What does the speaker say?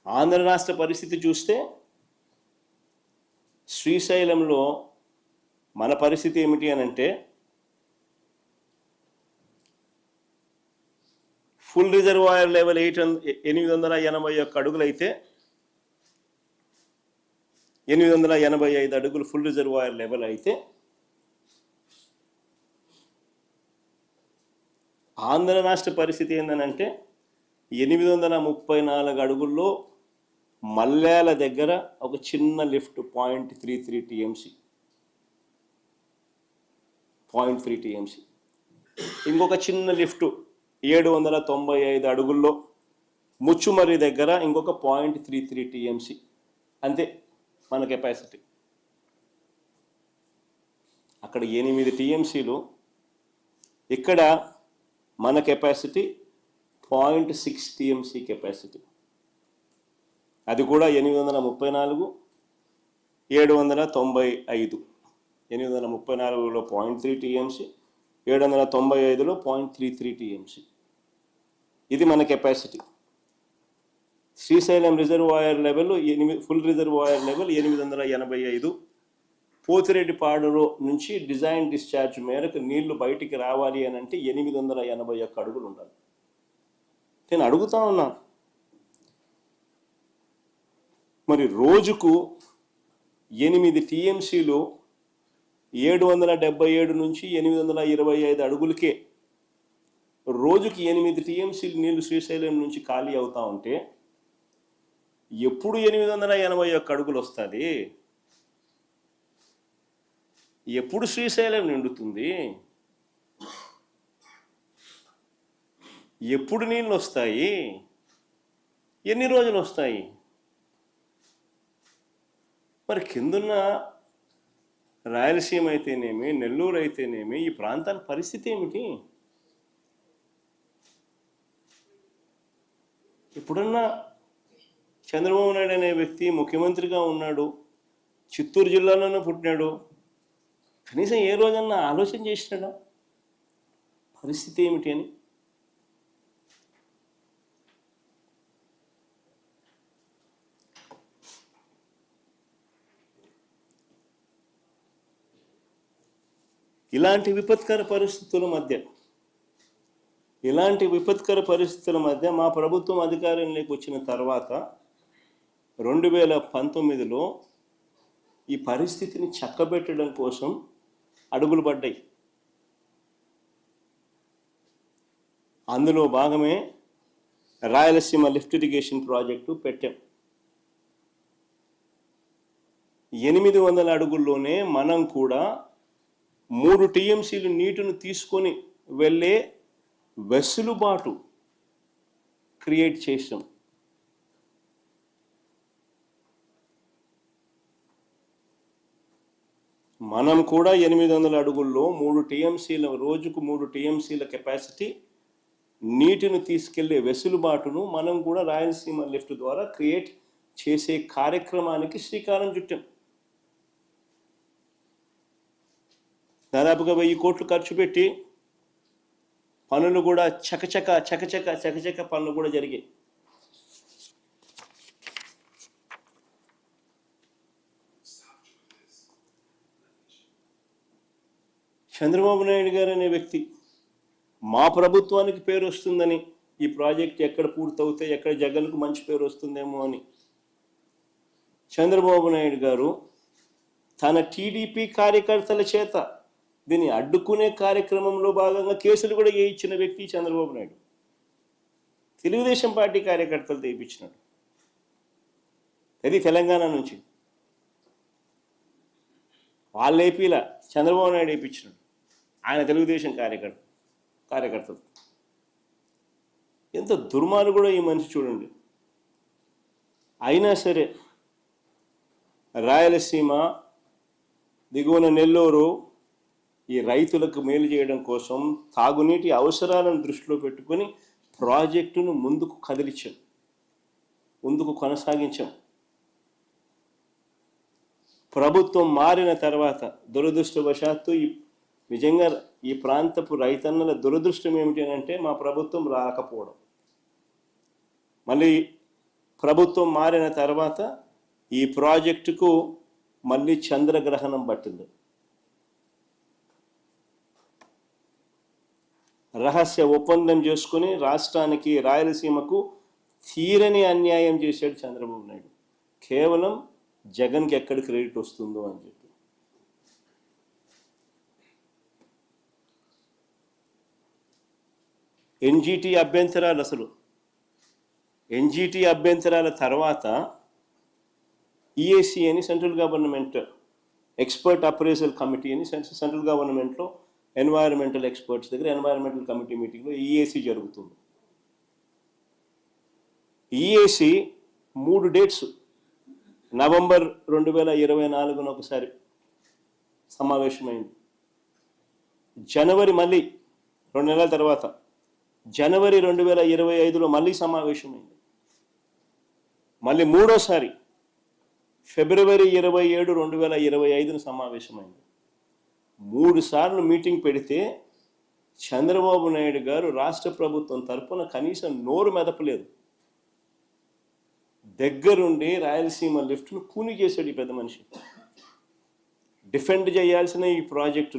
ఆంధ్ర రాష్ట్ర పరిస్థితి చూస్తే శ్రీశైలంలో మన పరిస్థితి ఏమిటి అని అంటే ఫుల్ రిజర్వాయర్ లెవెల్ 881 అడుగులు అయితే 885 అడుగులు ఫుల్ రిజర్వాయర్ లెవెల్ అయితే ఆంధ్ర రాష్ట్ర పరిస్థితి ఏంటంటే 834 అడుగుల్లో మల్యాల దగ్గర ఒక చిన్న లిఫ్ట్ 0.33 టీఎంసీ 0.3 టీఎంసీ, ఇంకొక చిన్న లిఫ్ట్ 795 అడుగుల్లో ముచ్చుమర్రి దగ్గర ఇంకొక 0.33 టీఎంసీ, అంతే మన కెపాసిటీ. అక్కడ 8 టీఎంసీలు, ఇక్కడ మన కెపాసిటీ 0.6 టీఎంసీ కెపాసిటీ. అది కూడా 834, 795. 834లో 0.3 టీఎంసీ, 795లో 0.33 టీఎంసీ. ఇది మన capacity. Srisailam reservoir level full reservoir level 885. పోతిరెడ్డిపాడులో నుంచి డిజైన్ డిశ్చార్జ్ మేరకు నీళ్లు బయటికి రావాలి అని అంటే 881 అడుగులు ఉండాలి. నేను అడుగుతా ఉన్నా, మరి రోజుకు 8 టీఎంసీలు 777 నుంచి 825 అడుగులకే రోజుకి 8 టీఎంసీలు నీళ్లు శ్రీశైలం నుంచి ఖాళీ అవుతా ఉంటే ఎప్పుడు 881 అడుగులు వస్తుంది? ఎప్పుడు శ్రీశైలం నిండుతుంది? ఎప్పుడు నీళ్ళు వస్తాయి? ఎన్ని రోజులు వస్తాయి? మరి కిందున్న రాయలసీమ అయితేనేమి, నెల్లూరు అయితేనేమి, ఈ ప్రాంతాల పరిస్థితి ఏమిటి? ఇప్పుడన్నా చంద్రబాబు నాయుడు అనే వ్యక్తి ముఖ్యమంత్రిగా ఉన్నాడు, చిత్తూరు జిల్లాలోనే పుట్టినాడు, కనీసం ఏ రోజన్నా ఆలోచన చేసినాడా పరిస్థితి ఏమిటి అని? ఇలాంటి విపత్కర పరిస్థితుల మధ్య మా ప్రభుత్వం అధికారంలోకి వచ్చిన తర్వాత 2019లో ఈ పరిస్థితిని చక్కబెట్టడం కోసం అడుగులు పడ్డాయి. అందులో భాగమే రాయలసీమ లిఫ్ట్ ఇరిగేషన్ ప్రాజెక్టు పెట్టాం. 800 అడుగుల్లోనే మనం కూడా 3 టీఎంసీలు నీటిని తీసుకొని వెళ్ళే వెసులుబాటు క్రియేట్ చేసాం. మనం కూడా 800 అడుగుల్లో 3 టీఎంసీల రోజుకు 3 టీఎంసీల కెపాసిటీ నీటిని తీసుకెళ్లే వెసులుబాటును మనం కూడా రాయలసీమ లిఫ్ట్ ద్వారా క్రియేట్ చేసే కార్యక్రమానికి శ్రీకారం చుట్టాం. దాదాపుగా 1000 కోట్లు ఖర్చు పెట్టి పనులు కూడా చకచక పనులు కూడా జరిగాయి. చంద్రబాబు నాయుడు గారు అనే వ్యక్తి మా ప్రభుత్వానికి పేరు వస్తుందని, ఈ ప్రాజెక్ట్ ఎక్కడ పూర్తవుతే ఎక్కడ జగన్కు మంచి పేరు వస్తుందేమో అని చంద్రబాబు నాయుడు గారు తన టీడీపీ కార్యకర్తల చేత దీన్ని అడ్డుకునే కార్యక్రమంలో భాగంగా కేసులు కూడా వేయించిన వ్యక్తి చంద్రబాబు నాయుడు. తెలుగుదేశం పార్టీ కార్యకర్తలు తెప్పించినాడు. అది తెలంగాణ నుంచి వాళ్ళ ఏపీలా చంద్రబాబు నాయుడు వేయించినాడు. ఆయన తెలుగుదేశం కార్యకర్తలు. ఎంత దుర్మార్గుడో ఈ మనిషి చూడండి. అయినా సరే రాయలసీమ, దిగువన నెల్లూరు ఈ రైతులకు మేలు చేయడం కోసం తాగునీటి అవసరాలను దృష్టిలో పెట్టుకొని ప్రాజెక్టును ముందుకు కదిలించాం, ముందుకు కొనసాగించాం. ప్రభుత్వం మారిన తర్వాత దురదృష్టవశాత్తు నిజంగా ఈ ప్రాంతపు రైతన్నల దురదృష్టం ఏమిటి అంటే మా ప్రభుత్వం రాకపోవడం. మళ్ళీ ప్రభుత్వం మారిన తర్వాత ఈ ప్రాజెక్టుకు మళ్ళీ చంద్రగ్రహణం పట్టింది. రహస్య ఒప్పందం చేసుకుని రాష్ట్రానికి, రాయలసీమకు తీరని అన్యాయం చేశాడు చంద్రబాబు నాయుడు. కేవలం జగన్కి ఎక్కడ క్రెడిట్ వస్తుందో అని చెప్పి. ఎన్జిటి అభ్యంతరాలు, అసలు ఎన్జిటి అభ్యంతరాల తర్వాత ఈఏసి అని central government expert appraisal committee అని సెంట్రల్ గవర్నమెంట్లో ఎన్వైరన్మెంటల్ ఎక్స్పర్ట్స్ దగ్గర ఎన్వైరన్మెంటల్ కమిటీ మీటింగ్లో ఈఏసి జరుగుతుంది. ఈఏసి 3 డేట్స్, నవంబర్ 2024 ఒకసారి సమావేశమైంది, జనవరి మళ్ళీ 2 నెలల తర్వాత జనవరి 2025లో మళ్ళీ సమావేశమైంది, మళ్ళీ మూడోసారి ఫిబ్రవరి 27, 2025 సమావేశమైంది. 3 సార్లు మీటింగ్ పెడితే చంద్రబాబు నాయుడు గారు రాష్ట్ర ప్రభుత్వం తరఫున కనీసం నోరు మెదపలేదు. దగ్గరుండి రాయలసీమ లిఫ్ట్ను కూని చేశాడు ఈ పెద్ద మనిషి. డిఫెండ్ చేయాల్సిన ఈ ప్రాజెక్టు